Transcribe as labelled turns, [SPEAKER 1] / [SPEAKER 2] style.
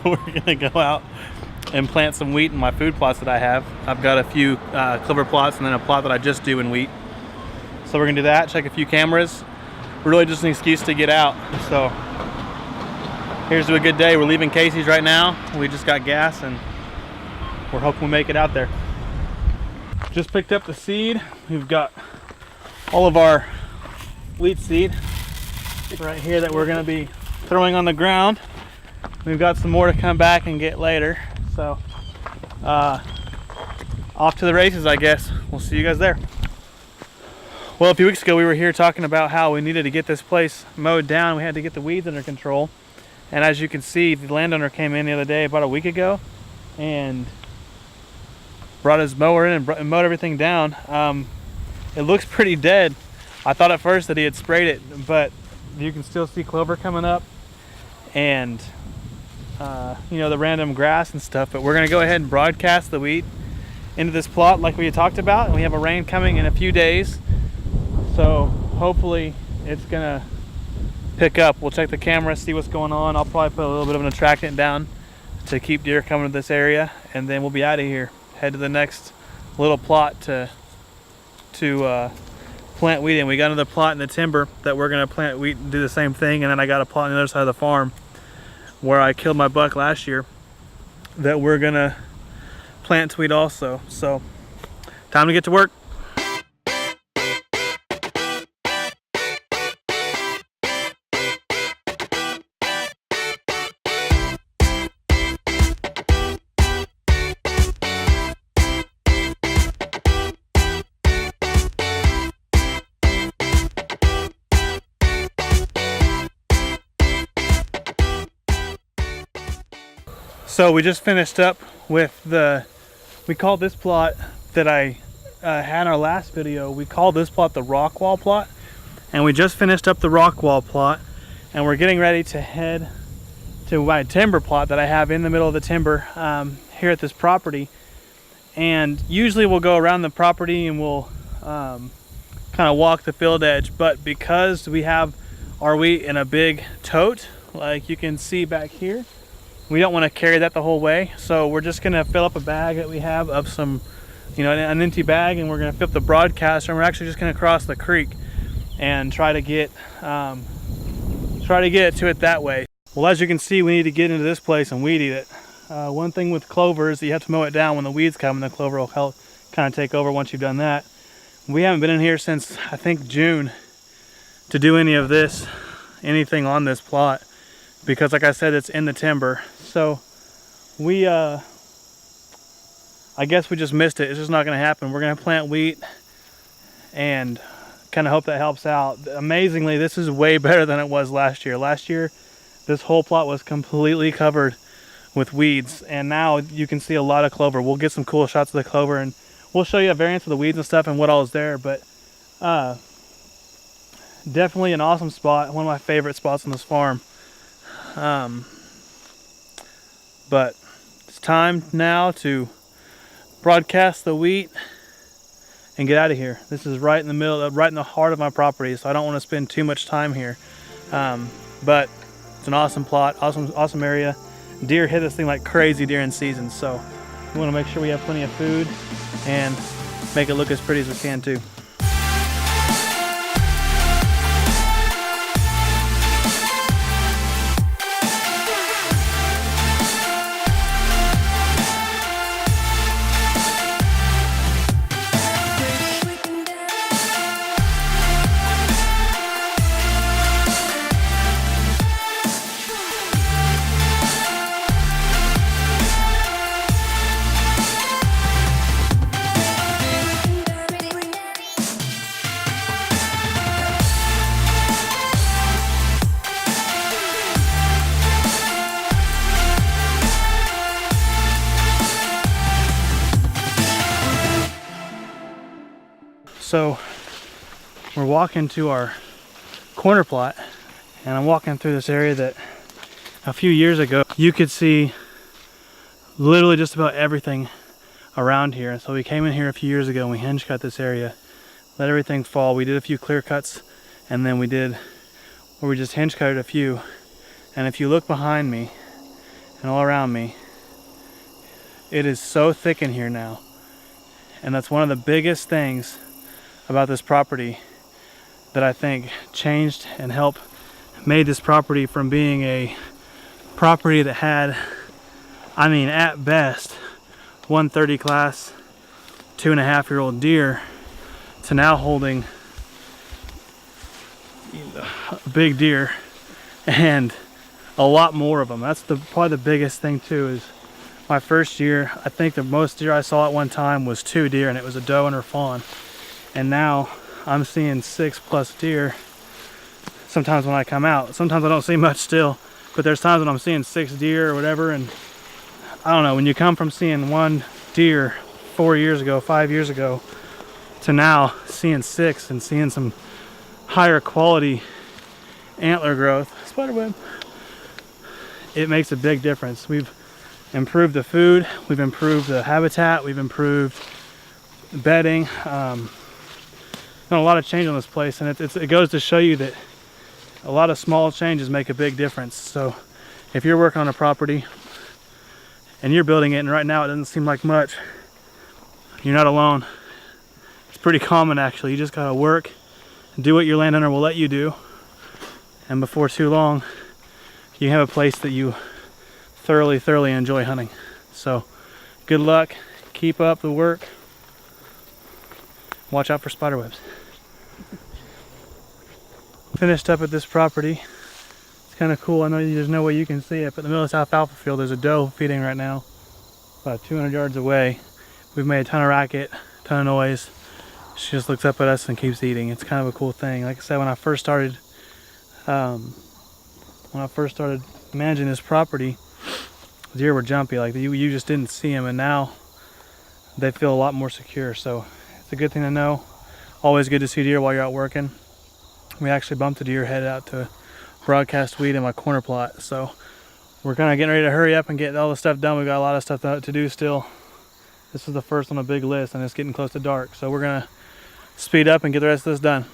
[SPEAKER 1] We're gonna go out and plant some wheat in my food plots that I have. I've got a few clover plots and then a plot that I just do in wheat. So we're gonna do that, check a few cameras. Really just an excuse to get out. So here's to a good day. We're leaving Casey's right now. We just got gas and we're hoping we make it out there. Just picked up the seed. We've got all of our wheat seed right here that we're gonna be throwing on the ground. We've got some more to come back and get later. So off to the races, I guess. We'll see you guys there. Well, a few weeks ago we were here talking about how we needed to get this place mowed down. We had to get the weeds under control. And as you can see, the landowner came in the other day, about a week ago, and brought his mower in and mowed everything down. It looks pretty dead. I thought at first that he had sprayed it, but you can still see clover coming up and you know, the random grass and stuff. But we're gonna go ahead and broadcast the wheat into this plot like we had talked about, and we have a rain coming in a few days, so hopefully it's gonna pick up. We'll check the camera, see what's going on. I'll probably put a little bit of an attractant down to keep deer coming to this area, and then we'll be out of here, head to the next little plot to plant wheat in. We got another plot in the timber that we're gonna plant wheat and do the same thing, and then I got a plot on the other side of the farm where I killed my buck last year that we're gonna plant wheat also. So time to get to work. So we just finished up with we called this plot that I had in our last video, we called this plot the rock wall plot. And we just finished up the rock wall plot, and we're getting ready to head to my timber plot that I have in the middle of the timber here at this property. And usually we'll go around the property and we'll kind of walk the field edge, but because we have our wheat in a big tote, like you can see back here, we don't want to carry that the whole way, so we're just going to fill up a bag that we have of some, you know, an empty bag, and we're going to fill up the broadcaster, and we're actually just going to cross the creek and try to get it to it that way. Well, as you can see, we need to get into this place and weed eat it. One thing with clover is that you have to mow it down when the weeds come, and the clover will help kind of take over once you've done that. We haven't been in here since I think June to do anything on this plot, because like I said, it's in the timber. So we I guess we just missed it. It's just not going to happen. We're going to plant wheat and kind of hope that helps out. Amazingly, this is way better than it was last year. Last year this whole plot was completely covered with weeds, and now you can see a lot of clover. We'll get some cool shots of the clover, and we'll show you a variance of the weeds and stuff and what all is there. But definitely an awesome spot, one of my favorite spots on this farm. But it's time now to broadcast the wheat and get out of here. This is right in the middle, right in the heart of my property, so I don't want to spend too much time here. But it's an awesome plot, awesome area. Deer hit this thing like crazy during season, so we want to make sure we have plenty of food and make it look as pretty as we can too. So we're walking to our corner plot, and I'm walking through this area that a few years ago you could see literally just about everything around here. And so we came in here a few years ago and we hinge cut this area, let everything fall. We did a few clear cuts, and then we did where we just hinge cutted a few, And if you look behind me and all around me, it is so thick in here now. And that's one of the biggest things about this property that I think changed and helped made this property from being a property that had, I mean, at best 130 class 2.5-year-old deer to now holding big deer and a lot more of them. That's probably the biggest thing too. Is my first year, I think the most deer I saw at one time was 2 deer, and it was a doe and her fawn. And now I'm seeing 6+ deer sometimes when I come out. Sometimes I don't see much still, but there's times when I'm seeing 6 deer or whatever. And I don't know, when you come from seeing 1 deer 4 years ago, 5 years ago, to now seeing 6 and seeing some higher quality antler growth, spiderweb, it makes a big difference. We've improved the food, we've improved the habitat, we've improved bedding. Done a lot of change on this place, and it goes to show you that a lot of small changes make a big difference. So if you're working on a property and you're building it, and right now it doesn't seem like much, you're not alone. It's pretty common actually. You just gotta work and do what your landowner will let you do, and before too long you have a place that you thoroughly enjoy hunting. So good luck, keep up the work, watch out for spiderwebs. Finished up at this property. It's kind of cool. I know there's no way you can see it, but in the middle of this alfalfa field there's a doe feeding right now about 200 yards away. We've made a ton of racket, ton of noise. She just looks up at us and keeps eating. It's kind of a cool thing. Like I said, when I first started managing this property, deer were jumpy, like you just didn't see them, and now they feel a lot more secure. So it's a good thing to know. Always good to see deer while you're out working. We actually bumped a deer headed out to broadcast weed in my corner plot, so we're kind of getting ready to hurry up and get all the stuff done. We've got a lot of stuff to do still. This is the first on a big list, and it's getting close to dark, so we're gonna speed up and get the rest of this done.